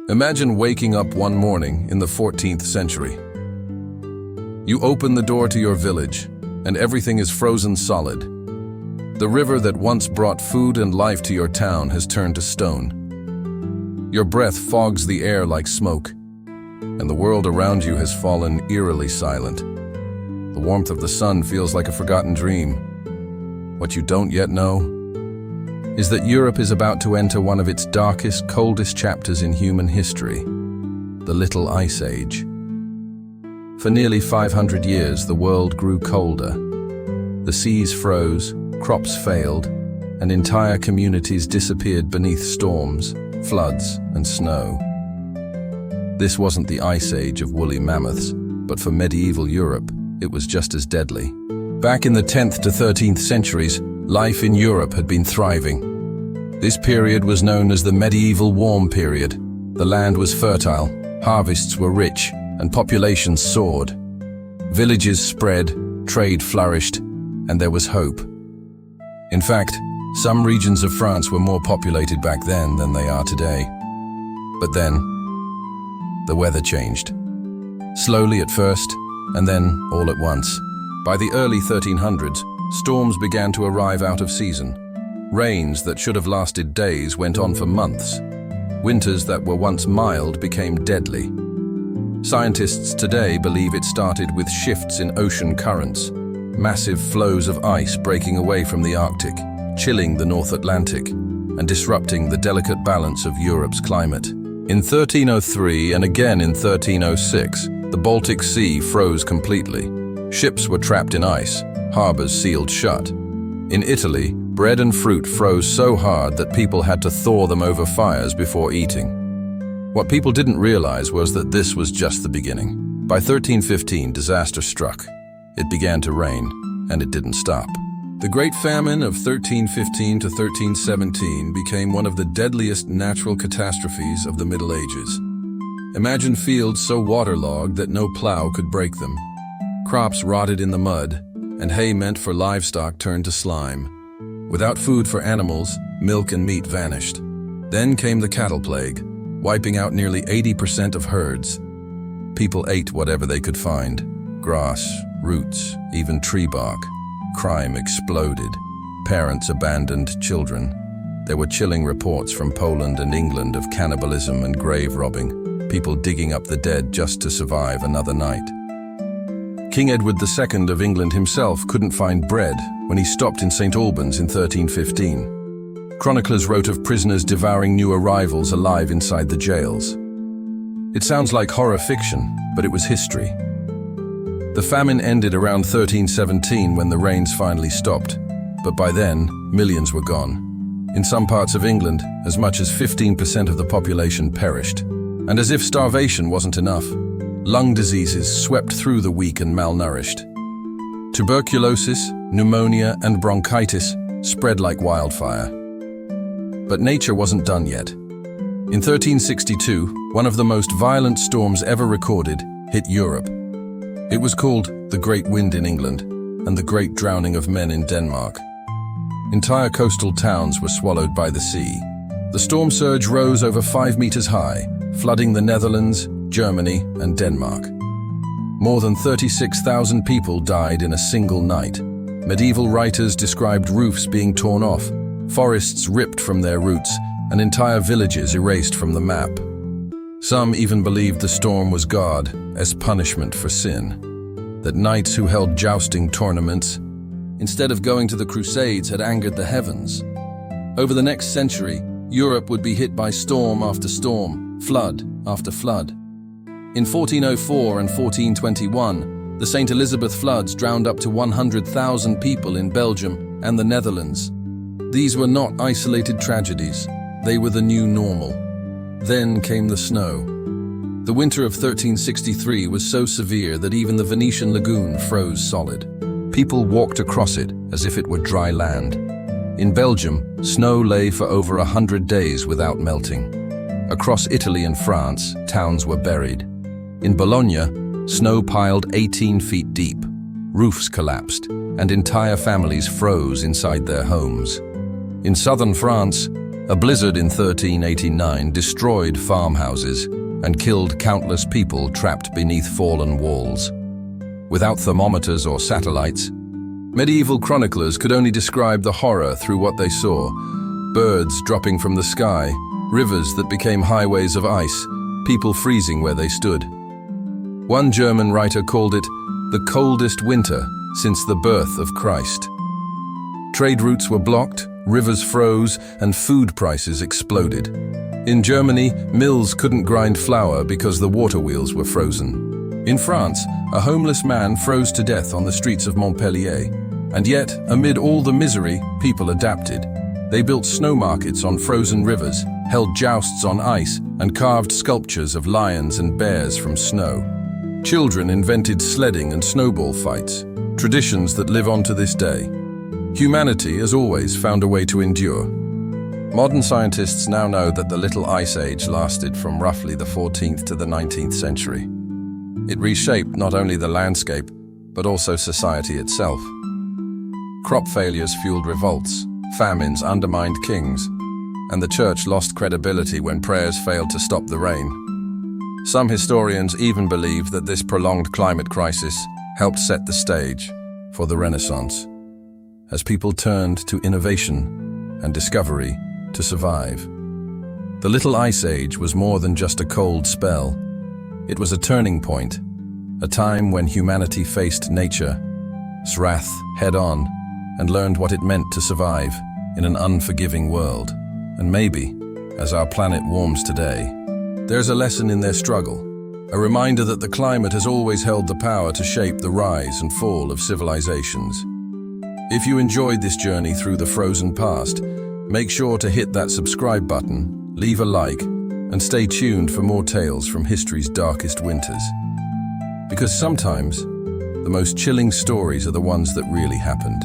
Imagine waking up one morning in the 14th century. You open the door to your village, and everything is frozen solid. The river that once brought food and life to your town has turned to stone. Your breath fogs the air like smoke, and the world around you has fallen eerily silent. The warmth of the sun feels like a forgotten dream. What you don't yet know is that Europe is about to enter one of its darkest, coldest chapters in human history, the Little Ice Age. For nearly 500 years, the world grew colder. The seas froze, crops failed, and entire communities disappeared beneath storms, floods, and snow. This wasn't the Ice Age of woolly mammoths, but for medieval Europe, it was just as deadly. Back in the 10th to 13th centuries, life in Europe had been thriving. This period was known as the medieval warm period. The land was fertile, harvests were rich, and populations soared. Villages spread, trade flourished, and there was hope. In fact, some regions of France were more populated back then than they are today. But then, the weather changed. Slowly at first, and then all at once. By the early 1300s, storms began to arrive out of season. Rains that should have lasted days went on for months. Winters that were once mild became deadly. Scientists today believe it started with shifts in ocean currents, massive flows of ice breaking away from the Arctic, chilling the North Atlantic, and disrupting the delicate balance of Europe's climate. In 1303 and again in 1306, the Baltic Sea froze completely. Ships were trapped in ice, harbors sealed shut. In Italy, bread and fruit froze so hard that people had to thaw them over fires before eating. What people didn't realize was that this was just the beginning. By 1315, disaster struck. It began to rain, and it didn't stop. The Great Famine of 1315 to 1317 became one of the deadliest natural catastrophes of the Middle Ages. Imagine fields so waterlogged that no plow could break them. Crops rotted in the mud, and hay meant for livestock turned to slime. Without food for animals, milk and meat vanished. Then came the cattle plague, wiping out nearly 80% of herds. People ate whatever they could find: grass, roots, even tree bark. Crime exploded. Parents abandoned children. There were chilling reports from Poland and England of cannibalism and grave robbing, people digging up the dead just to survive another night. King Edward II of England himself couldn't find bread when he stopped in St. Albans in 1315. Chroniclers wrote of prisoners devouring new arrivals alive inside the jails. It sounds like horror fiction, but it was history. The famine ended around 1317 when the rains finally stopped, but by then, millions were gone. In some parts of England, as much as 15% of the population perished. And as if starvation wasn't enough, lung diseases swept through the weak and malnourished. Tuberculosis, pneumonia, and bronchitis spread like wildfire. But nature wasn't done yet. In 1362, one of the most violent storms ever recorded hit Europe. It was called the Great Wind in England and the Great Drowning of Men in Denmark. Entire coastal towns were swallowed by the sea. The storm surge rose over 5 meters high, flooding the Netherlands, Germany, and Denmark. More than 36,000 people died in a single night. Medieval writers described roofs being torn off, forests ripped from their roots, and entire villages erased from the map. Some even believed the storm was God as punishment for sin, that knights who held jousting tournaments, instead of going to the Crusades, had angered the heavens. Over the next century, Europe would be hit by storm after storm, flood after flood. In 1404 and 1421, the St. Elizabeth floods drowned up to 100,000 people in Belgium and the Netherlands. These were not isolated tragedies, they were the new normal. Then came the snow. The winter of 1363 was so severe that even the Venetian lagoon froze solid. People walked across it as if it were dry land. In Belgium, snow lay for over 100 days without melting. Across Italy and France, towns were buried. In Bologna, snow piled 18 feet deep. Roofs collapsed, and entire families froze inside their homes. In southern France, A blizzard in 1389 destroyed farmhouses and killed countless people trapped beneath fallen walls. Without thermometers or satellites, medieval chroniclers could only describe the horror through what they saw: birds dropping from the sky, rivers that became highways of ice, people freezing where they stood. One German writer called it the coldest winter since the birth of Christ. Trade routes were blocked, rivers froze, and food prices exploded. In Germany, mills couldn't grind flour because the water wheels were frozen. In France, a homeless man froze to death on the streets of Montpellier. And yet, amid all the misery, people adapted. They built snow markets on frozen rivers, held jousts on ice, and carved sculptures of lions and bears from snow. Children invented sledding and snowball fights, traditions that live on to this day. Humanity has always found a way to endure. Modern scientists now know that the Little Ice Age lasted from roughly the 14th to the 19th century. It reshaped not only the landscape, but also society itself. Crop failures fueled revolts, famines undermined kings, and the church lost credibility when prayers failed to stop the rain. Some historians even believe that this prolonged climate crisis helped set the stage for the Renaissance, as people turned to innovation and discovery to survive. The Little Ice Age was more than just a cold spell. It was a turning point, a time when humanity faced nature's wrath head-on and learned what it meant to survive in an unforgiving world. And maybe, as our planet warms today, there's a lesson in their struggle, a reminder that the climate has always held the power to shape the rise and fall of civilizations. If you enjoyed this journey through the frozen past, make sure to hit that subscribe button, leave a like, and stay tuned for more tales from history's darkest winters. Because sometimes, the most chilling stories are the ones that really happened.